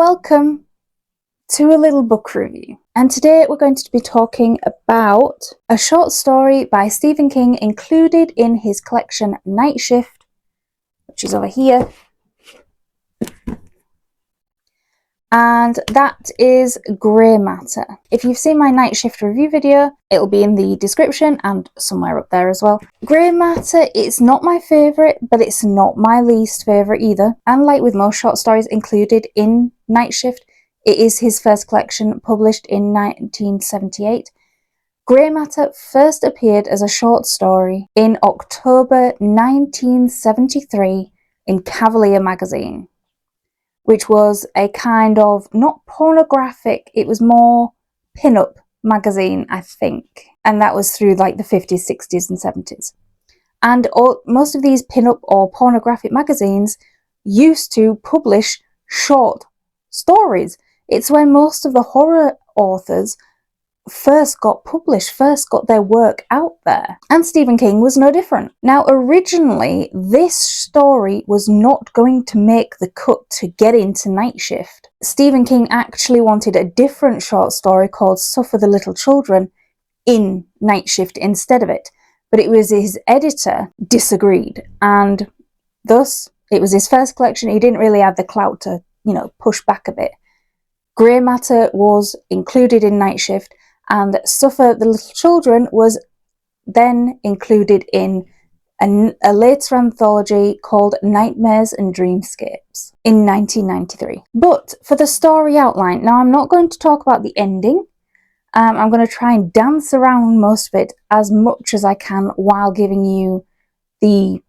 welcome to a little book review. And today we're going to be talking about a short story by Stephen King included in his collection Night Shift, which is over here. And that is Grey Matter. If you've seen my Night Shift review video, it'll be in the description and somewhere up there as well. Grey Matter, it's not my favourite, but it's not my least favourite either. And like with most short stories included in Night Shift, it is his first collection, published in 1978. Grey Matter first appeared as a short story in October 1973 in Cavalier magazine, which was a kind of, not pornographic, it was more pin-up magazine, I think. And that was through like the 50s, 60s and 70s. And most of these pin-up or pornographic magazines used to publish short stories. It's when most of the horror authors first got published, first got their work out there. And Stephen King was no different. Now, originally, this story was not going to make the cut to get into Night Shift. Stephen King actually wanted a different short story called Suffer the Little Children in Night Shift instead of it. But it was his editor disagreed, and thus it was his first collection. He didn't really have the clout to, push back a bit. Grey Matter was included in Night Shift, and Suffer the Little Children was then included in a later anthology called Nightmares and Dreamscapes in 1993. But for the story outline, now I'm not going to talk about the ending. I'm going to try and dance around most of it as much as I can while giving you the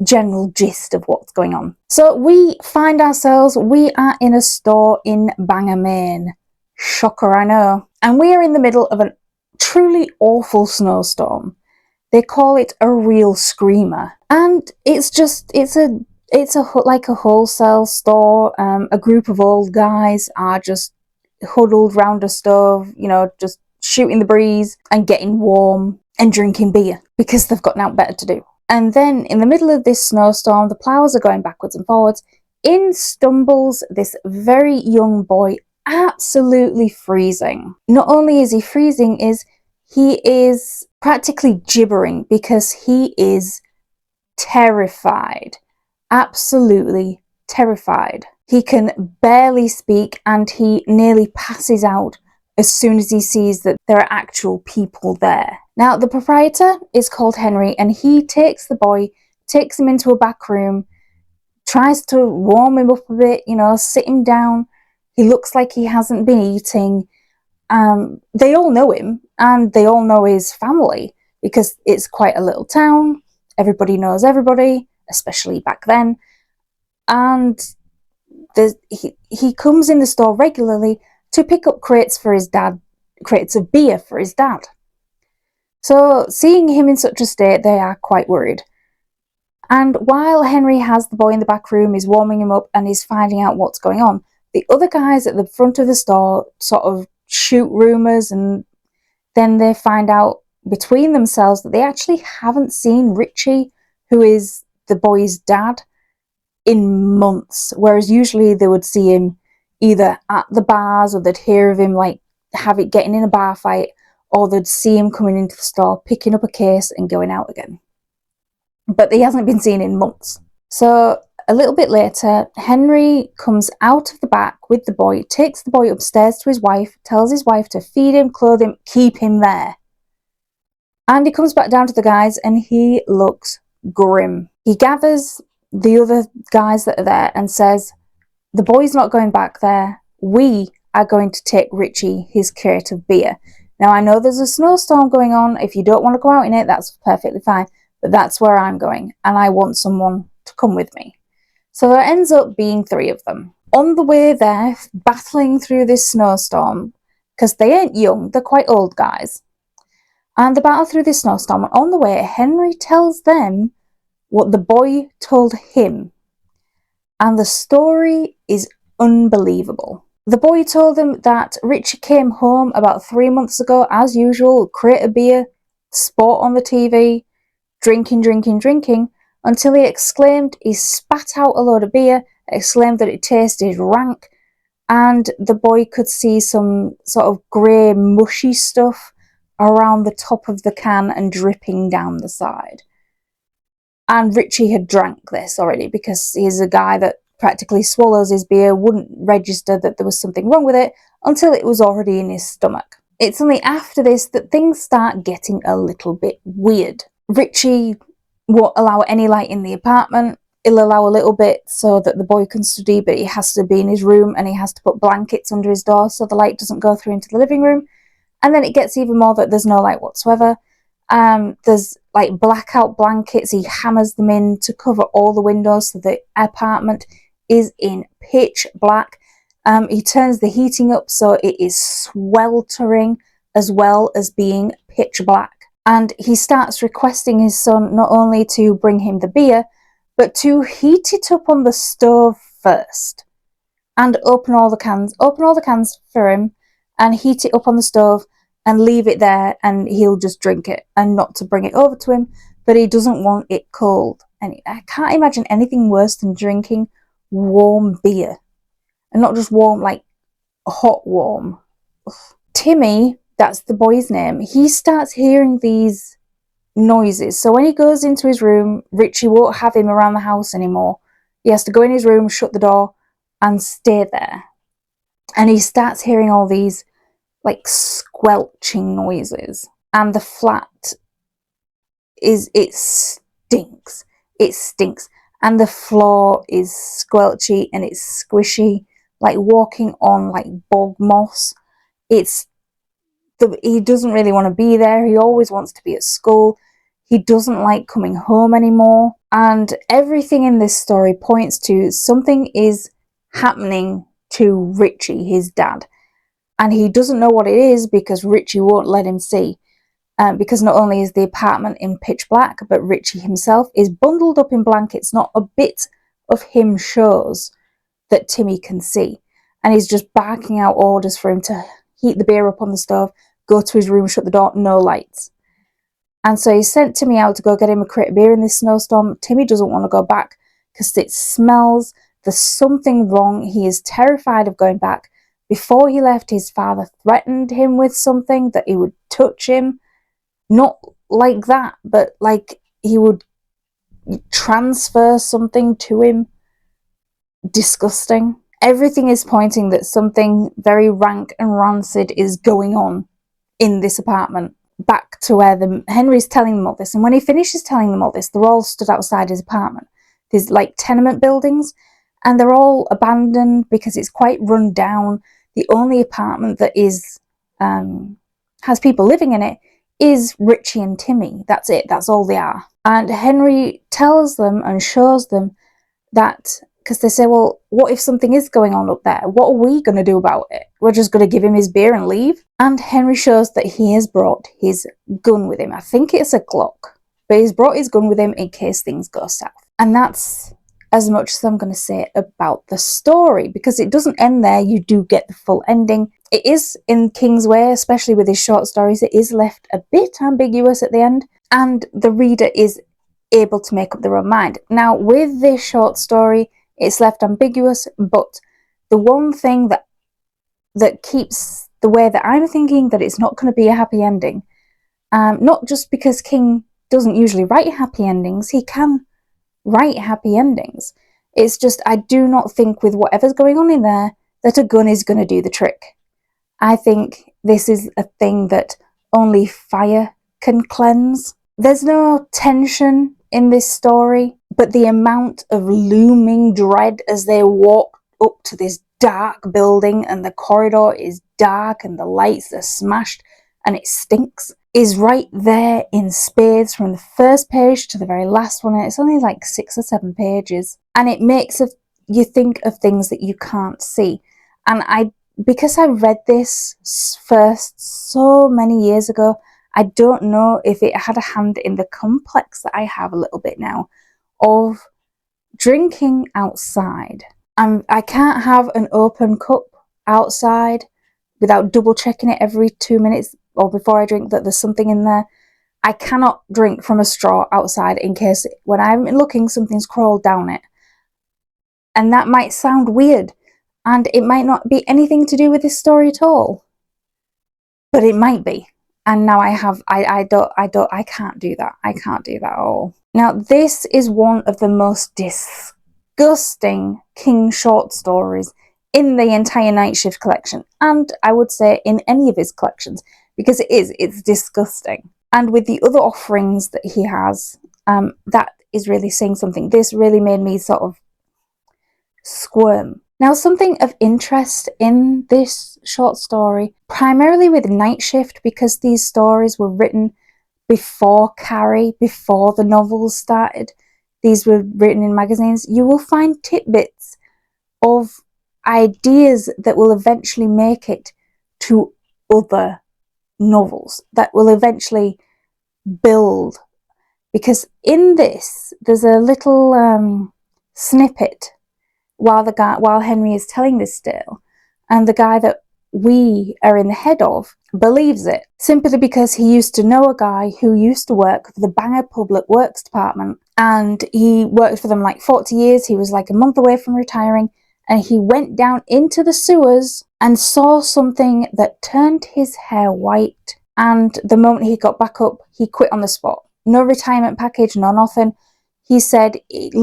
general gist of what's going on. So we find ourselves, we are in a store in Bangor, Maine. Shocker, I know. And we are in the middle of a truly awful snowstorm. They call it a real screamer. And it's like a wholesale store. A group of old guys are just huddled round a stove, just shooting the breeze and getting warm and drinking beer because they've got nothing better to do. And then in the middle of this snowstorm, the plows are going backwards and forwards. In stumbles this very young boy, absolutely freezing. Not only is he freezing, he is practically gibbering because he is terrified. Absolutely terrified. He can barely speak and he nearly passes out as soon as he sees that there are actual people there. Now, the proprietor is called Henry, and he takes the boy, takes him into a back room, tries to warm him up a bit, sit him down. He looks like he hasn't been eating. They all know him, and they all know his family, because it's quite a little town. Everybody knows everybody, especially back then. And he comes in the store regularly to pick up crates of beer for his dad. So, seeing him in such a state, they are quite worried. And while Henry has the boy in the back room, is warming him up and is finding out what's going on, the other guys at the front of the store sort of shoot rumours, and then they find out between themselves that they actually haven't seen Richie, who is the boy's dad, in months, whereas usually they would see him either at the bars, or they'd hear of him getting in a bar fight, or they'd see him coming into the store, picking up a case and going out again. But he hasn't been seen in months. So a little bit later, Henry comes out of the back with the boy, takes the boy upstairs to his wife, tells his wife to feed him, clothe him, keep him there. And he comes back down to the guys and he looks grim. He gathers the other guys that are there and says, the boy's not going back there. We are going to take Richie his crate of beer. Now, I know there's a snowstorm going on. If you don't want to go out in it, that's perfectly fine. But that's where I'm going, and I want someone to come with me. So there ends up being 3 of them. On the way there, battling through this snowstorm, because they ain't young, they're quite old guys. And they battle through this snowstorm, and on the way, Henry tells them what the boy told him. And the story is unbelievable. The boy told them that Richie came home about 3 months ago, as usual, crate of beer, sport on the TV, drinking, until he exclaimed, he spat out a load of beer, exclaimed that it tasted rank, and the boy could see some sort of grey mushy stuff around the top of the can and dripping down the side. And Richie had drank this already because he's a guy that practically swallows his beer, wouldn't register that there was something wrong with it until it was already in his stomach. It's only after this that things start getting a little bit weird. Richie won't allow any light in the apartment. He'll allow a little bit so that the boy can study, but he has to be in his room and he has to put blankets under his door so the light doesn't go through into the living room. And then it gets even more that there's no light whatsoever. There's like blackout blankets. He hammers them in to cover all the windows so the apartment is in pitch black. He turns the heating up so it is sweltering as well as being pitch black. And he starts requesting his son not only to bring him the beer, but to heat it up on the stove first. And open all the cans for him and heat it up on the stove and leave it there, and he'll just drink it, and not to bring it over to him, but he doesn't want it cold. And I can't imagine anything worse than drinking warm beer. And not just warm, like hot warm. Ugh. Timmy, that's the boy's name, he starts hearing these noises. So when he goes into his room, Richie won't have him around the house anymore. He has to go in his room, shut the door, and stay there. And he starts hearing all these like squelching noises, and the flat it stinks, and the floor is squelchy and it's squishy, like walking on like bog moss. He doesn't really want to be there. He always wants to be at school. He doesn't like coming home anymore, and everything in this story points to something is happening to Richie, his dad. And he doesn't know what it is because Richie won't let him see. Because not only is the apartment in pitch black, but Richie himself is bundled up in blankets. Not a bit of him shows that Timmy can see. And he's just barking out orders for him to heat the beer up on the stove, go to his room, shut the door, no lights. And so he sent Timmy out to go get him a crate of beer in this snowstorm. Timmy doesn't want to go back because it smells. There's something wrong. He is terrified of going back. Before he left, his father threatened him with something, that he would touch him. Not like that, but like he would transfer something to him. Disgusting. Everything is pointing that something very rank and rancid is going on in this apartment. Back to where Henry's telling them all this, and when he finishes telling them all this, they're all stood outside his apartment. There's like tenement buildings, and they're all abandoned because it's quite run down. The only apartment that is has people living in it is Richie and Timmy. That's it. That's all they are. And Henry tells them and shows them that, because they say, well, what if something is going on up there? What are we going to do about it? We're just going to give him his beer and leave? And Henry shows that he has brought his gun with him. I think it's a Glock, but he's brought his gun with him in case things go south. And that's as much as I'm going to say about the story, because it doesn't end there. You do get the full ending. It is in King's way, especially with his short stories, it is left a bit ambiguous at the end, and the reader is able to make up their own mind. Now, with this short story, it's left ambiguous, but the one thing that keeps the way that I'm thinking that it's not going to be a happy ending, not just because King doesn't usually write happy endings, he can write happy endings. It's just, I do not think with whatever's going on in there that a gun is going to do the trick. I think this is a thing that only fire can cleanse. There's no tension in this story, but the amount of looming dread as they walk up to this dark building, and the corridor is dark and the lights are smashed and it stinks, is right there in spades from the first page to the very last one. And it's only like 6 or 7 pages, and it makes you think of things that you can't see. And because I read this first so many years ago, I don't know if it had a hand in the complex that I have a little bit now of drinking outside. I can't have an open cup outside without double checking it every 2 minutes or before I drink that there's something in there. I cannot drink from a straw outside in case when I'm looking something's crawled down it. And that might sound weird. And it might not be anything to do with this story at all, but it might be. And now I can't do that. I can't do that at all. Now, this is one of the most disgusting King short stories in the entire Night Shift collection, and I would say in any of his collections, because it's disgusting. And with the other offerings that he has, that is really saying something. This really made me sort of squirm. Now, something of interest in this short story, primarily with Night Shift, because these stories were written before Carrie, before the novels started, these were written in magazines, you will find tidbits of ideas that will eventually make it to other novels, that will eventually build. Because in this, there's a little snippet while Henry is telling this tale, and the guy that we are in the head of believes it, simply because he used to know a guy who used to work for the Bangor Public Works Department, and he worked for them like 40 years. He was like a month away from retiring, and he went down into the sewers and saw something that turned his hair white, and the moment he got back up, he quit on the spot. No retirement package, no nothing. He said it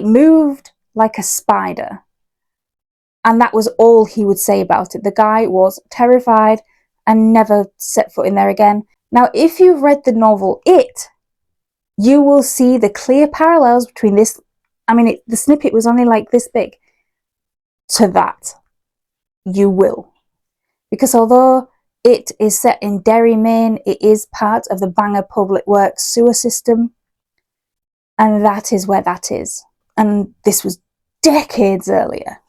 moved like a spider. And that was all he would say about it. The guy was terrified and never set foot in there again. Now, if you've read the novel It, you will see the clear parallels between this. I mean, the snippet was only like this big. To that. You will. Because although it is set in Derry, Maine, it is part of the Bangor Public Works sewer system. And that is where that is. And this was decades earlier.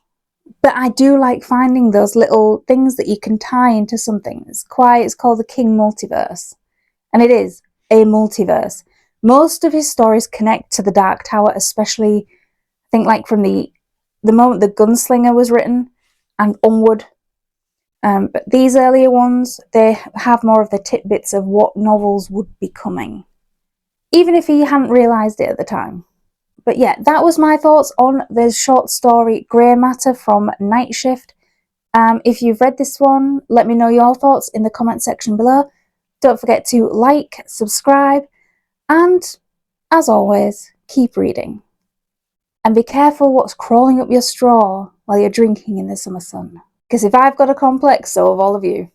But I do like finding those little things that you can tie into something. It's called the King Multiverse. And it is a multiverse. Most of his stories connect to the Dark Tower, especially, I think, like from the moment the Gunslinger was written and onward. But these earlier ones, they have more of the tidbits of what novels would be coming, even if he hadn't realised it at the time. But yeah, that was my thoughts on the short story Grey Matter from Night Shift. If you've read this one, let me know your thoughts in the comment section below. Don't forget to like, subscribe, and as always, keep reading. And be careful what's crawling up your straw while you're drinking in the summer sun. Because if I've got a complex, so have all of you.